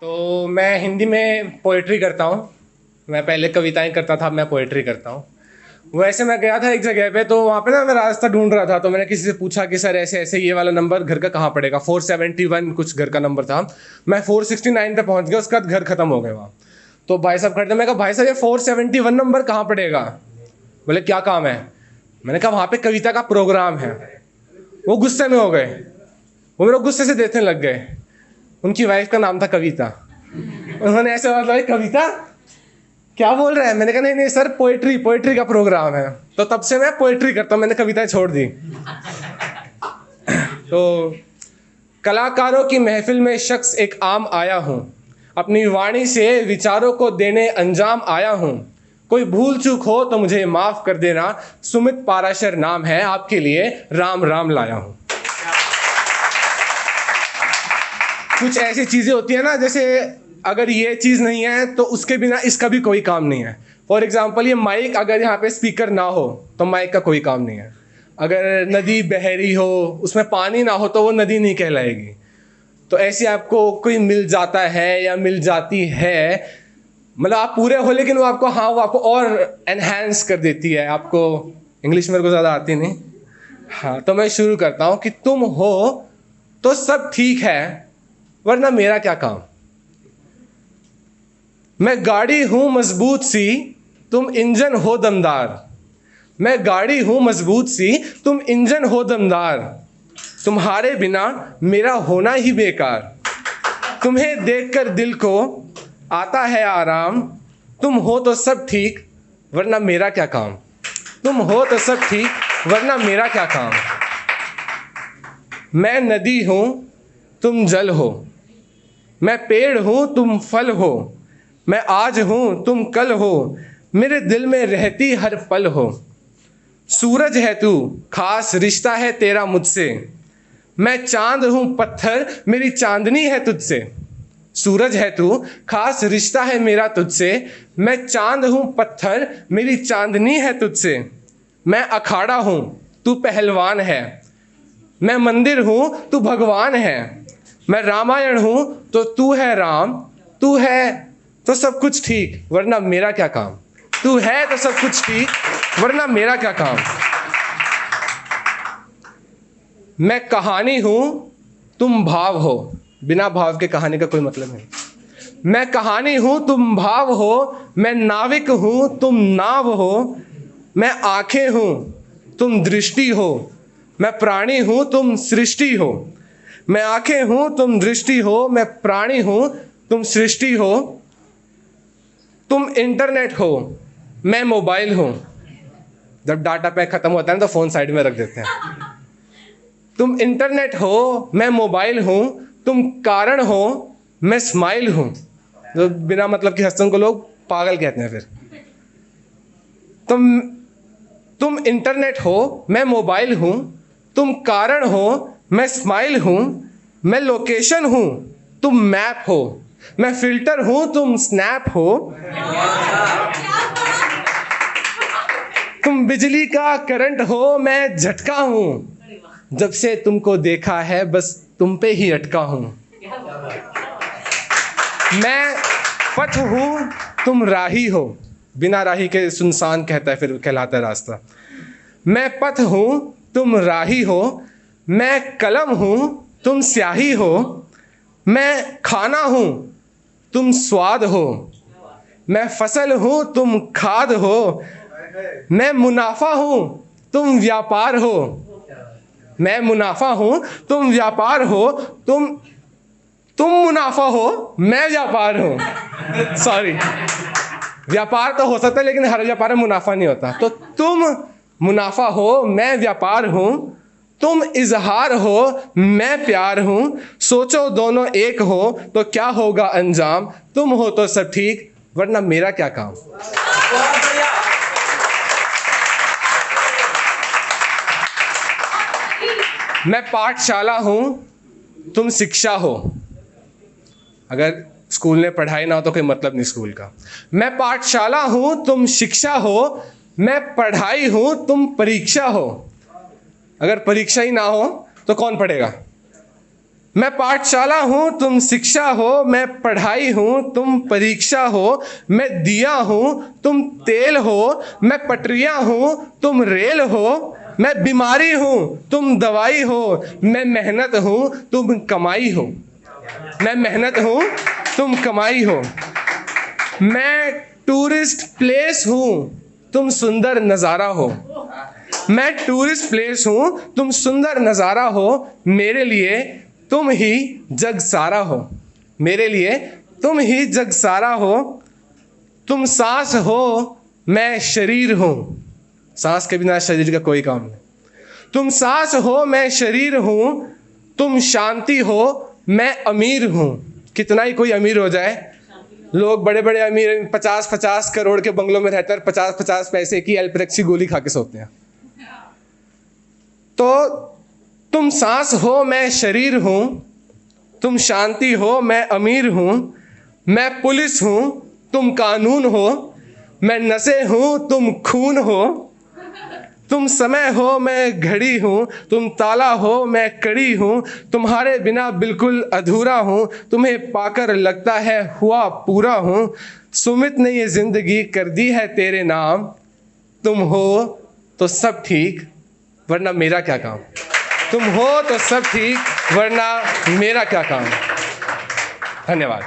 तो मैं हिंदी में पोइट्री करता हूँ। मैं पहले कविताएं करता था, अब मैं पोइट्री करता हूँ। वैसे मैं गया था एक जगह पे, तो वहाँ पे ना मैं रास्ता ढूंढ रहा था, तो मैंने किसी से पूछा कि सर ऐसे ऐसे ये वाला नंबर घर का कहाँ पड़ेगा। 471 कुछ घर का नंबर था। मैं 469 पे पहुँच गया, उसके बाद घर खत्म हो गए वहाँ। तो भाई साहब खड़े थे, मैं कहा भाई साहब ये 471 नंबर कहाँ पड़ेगा। बोले क्या काम है। मैंने कहा वहाँ पे कविता का प्रोग्राम है। वो गुस्से में हो गए, वो मेरे गुस्से से देखने लग गए। उनकी वाइफ का नाम था कविता। उन्होंने ऐसे बात लाई, कविता क्या बोल रहा है। मैंने कहा नहीं नहीं सर, पोइट्री का प्रोग्राम है। तो तब से मैं पोइट्री करता हूँ, मैंने कविताएं छोड़ दी। तो कलाकारों की महफिल में शख्स एक आम आया हूँ, अपनी वाणी से विचारों को देने अंजाम आया हूँ। कोई भूल चूक हो तो मुझे माफ कर देना, सुमित पाराशर नाम है, आपके लिए राम राम लाया हूँ। कुछ ऐसी चीजें होती है ना, जैसे अगर ये चीज नहीं है तो उसके बिना इसका भी कोई काम नहीं है। फॉर एग्जाम्पल ये माइक, अगर यहाँ पे स्पीकर ना हो तो माइक का कोई काम नहीं है। अगर नदी बह रही हो, उसमें पानी ना हो तो वो नदी नहीं कहलाएगी। तो ऐसे आपको कोई मिल जाता है या मिल जाती है, मतलब आप पूरे हो लेकिन वो आपको, हाँ वो आपको और एनहेंस कर देती है। आपको इंग्लिश मेरे को ज़्यादा आती नहीं। हाँ, तो मैं शुरू करता हूँ कि तुम हो तो सब ठीक है, वरना मेरा क्या काम। मैं गाड़ी हूं मजबूत सी, तुम इंजन हो दमदार। मैं गाड़ी हूं मजबूत सी, तुम इंजन हो दमदार। तुम्हारे बिना मेरा होना ही बेकार। तुम्हें देखकर दिल को आता है आराम। तुम हो तो सब ठीक, वरना मेरा क्या काम। तुम हो तो सब ठीक, वरना मेरा क्या काम। मैं नदी हूं तुम जल हो, मैं पेड़ हूं तुम फल हो। मैं आज हूं तुम कल हो, मेरे दिल में रहती हर पल हो। सूरज है तू, खास रिश्ता है तेरा मुझसे। मैं चांद हूं पत्थर, मेरी चांदनी है तुझसे। सूरज है तू, खास रिश्ता है मेरा तुझसे। मैं चांद हूं पत्थर, मेरी चांदनी है तुझसे। मैं अखाड़ा हूं, तू पहलवान है। मैं मंदिर हूं, तू भगवान है। मैं रामायण हूं तो तू है राम। तू है तो सब कुछ ठीक, वरना मेरा क्या काम। तू है तो सब कुछ ठीक, वरना मेरा क्या काम। मैं कहानी हूं तुम भाव हो, बिना भाव के कहानी का कोई मतलब नहीं। मैं कहानी हूं तुम भाव हो, मैं नाविक हूं तुम नाव हो। मैं आंखें हूं तुम दृष्टि हो, मैं प्राणी हूं तुम सृष्टि हो। मैं आंखें हूं तुम दृष्टि हो, मैं प्राणी हूं तुम सृष्टि हो। तुम इंटरनेट हो, मैं मोबाइल हूं। जब डाटा पैक खत्म होता है ना तो फोन साइड में रख देते हैं। तुम इंटरनेट हो, मैं मोबाइल हूं। तुम कारण हो, मैं स्माइल हूं। जो बिना मतलब के हंसने को लोग पागल कहते हैं। फिर तुम इंटरनेट हो, मैं मोबाइल हूं। तुम कारण हो, मैं स्माइल हूं। मैं लोकेशन हूं, तुम मैप हो। मैं फिल्टर हूं, तुम स्नैप हो। तुम बिजली का करंट हो, मैं झटका हूं। जब से तुमको देखा है बस तुम पे ही अटका हूं। मैं पथ हूं, तुम राही हो। बिना राही के सुनसान कहता है, फिर कहलाता है रास्ता। मैं पथ हूं, तुम राही हो। मैं कलम हूं, तुम स्याही हो। मैं खाना हूं, तुम स्वाद हो। मैं फसल हूं, तुम खाद हो। मैं मुनाफा हूं, तुम व्यापार हो। मैं मुनाफा हूं, तुम व्यापार हो। तुम मुनाफा हो, मैं व्यापार हूं। सॉरी, व्यापार तो हो सकता है लेकिन हर व्यापार में मुनाफा नहीं होता। तो तुम मुनाफा हो, मैं व्यापार हूं। तुम इजहार हो, मैं प्यार हूं। सोचो दोनों एक हो तो क्या होगा अंजाम। तुम हो तो सब ठीक, वरना मेरा क्या काम। मैं पाठशाला हूं, तुम शिक्षा हो। अगर स्कूल में पढ़ाई ना हो तो कोई मतलब नहीं स्कूल का। मैं पाठशाला हूं, तुम शिक्षा हो। मैं पढ़ाई हूं, तुम परीक्षा हो। अगर परीक्षा ही ना हो तो कौन पढ़ेगा। मैं पाठशाला हूँ, तुम शिक्षा हो, मैं पढ़ाई हूँ, तुम परीक्षा हो, मैं दिया हूँ, तुम तेल हो, मैं पटरियाँ हूँ, तुम रेल हो, मैं बीमारी हूँ, तुम दवाई हो, मैं मेहनत हूँ, तुम कमाई हो, मैं मेहनत हूँ, तुम कमाई हो, मैं टूरिस्ट प्लेस हूँ, तुम सुंदर नज़ारा हो, मैं टूरिस्ट प्लेस हूँ, तुम सुंदर नज़ारा हो, मेरे लिए तुम ही जग सारा हो, मेरे लिए तुम ही जग सारा हो, तुम सांस हो, मैं शरीर हूँ, सांस के बिना शरीर का कोई काम नहीं, तुम सांस हो, मैं शरीर हूँ, तुम शांति हो, मैं अमीर हूँ। कितना ही कोई अमीर हो जाए, लोग बड़े बड़े अमीर 50-50 करोड़ के बंगलों में रहते हैं, 50-50 पैसे की एल्प्रेक्सी गोली खा के सोते हैं। तो तुम सांस हो, मैं शरीर हूँ, तुम शांति हो, मैं अमीर हूँ, मैं पुलिस हूँ, तुम कानून हो, मैं नशे हूँ, तुम खून हो, तुम समय हो, मैं घड़ी हूँ, तुम ताला हो, मैं कड़ी हूँ, तुम्हारे बिना बिल्कुल अधूरा हूँ, तुम्हें पाकर लगता है हुआ पूरा हूँ, सुमित ने ये जिंदगी कर दी है तेरे नाम, तुम हो तो सब ठीक वरना मेरा क्या काम, तुम हो तो सब ठीक वरना मेरा क्या काम। धन्यवाद।